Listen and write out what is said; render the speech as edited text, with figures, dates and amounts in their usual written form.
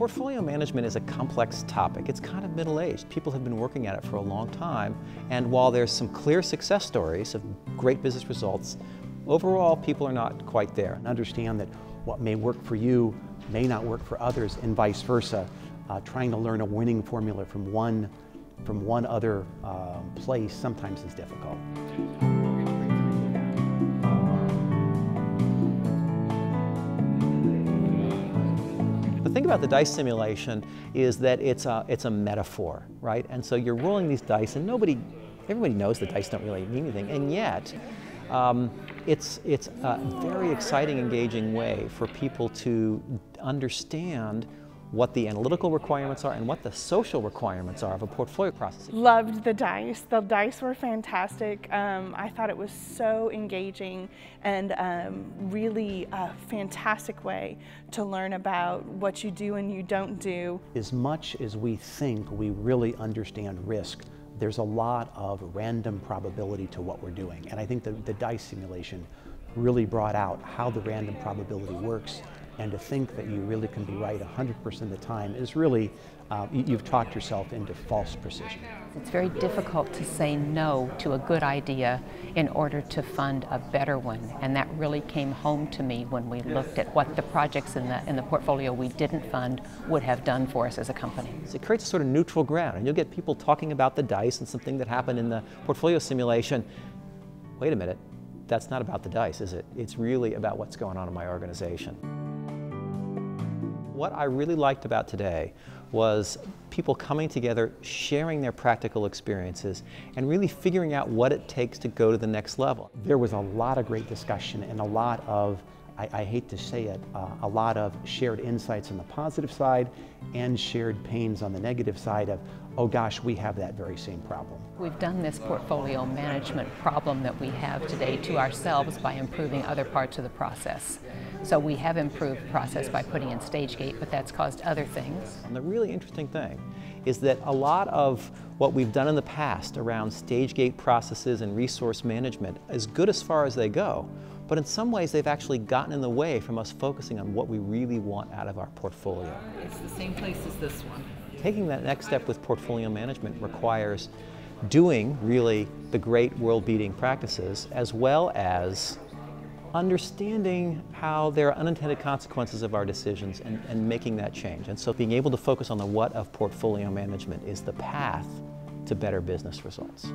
Portfolio management is a complex topic. It's kind of middle-aged. People have been working at it for a long time, and while there's some clear success stories of great business results, overall people are not quite there. Understand that what may work for you may not work for others, and vice versa. Trying to learn a winning formula from one other place sometimes is difficult. The thing about the dice simulation is that it's a metaphor, right? And so you're rolling these dice, and everybody knows the dice don't really mean anything, and yet it's a very exciting, engaging way for people to understand what the analytical requirements are and what the social requirements are of a portfolio process. Loved the dice. The dice were fantastic. I thought it was so engaging and really a fantastic way to learn about what you do and you don't do. As much as we think we really understand risk, there's a lot of random probability to what we're doing. And I think the dice simulation really brought out how the random probability works, and to think that you really can be right 100% of the time is really, you've talked yourself into false precision. It's very difficult to say no to a good idea in order to fund a better one, and that really came home to me when we looked at what the projects in the portfolio we didn't fund would have done for us as a company. So it creates a sort of neutral ground, and you'll get people talking about the dice and something that happened in the portfolio simulation. Wait a minute, that's not about the dice, is it? It's really about what's going on in my organization. What I really liked about today was people coming together, sharing their practical experiences, and really figuring out what it takes to go to the next level. There was a lot of great discussion and a lot of, I hate to say it, a lot of shared insights on the positive side and shared pains on the negative side of, oh gosh, we have that very same problem. We've done this portfolio management problem that we have today to ourselves by improving other parts of the process. So we have improved the process by putting in stage gate, but that's caused other things. And the really interesting thing is that a lot of what we've done in the past around stage gate processes and resource management is good as far as they go, but in some ways they've actually gotten in the way from us focusing on what we really want out of our portfolio. It's the same place as this one. Taking that next step with portfolio management requires doing really the great world-beating practices, as well as understanding how there are unintended consequences of our decisions and making that change. And so being able to focus on the what of portfolio management is the path to better business results.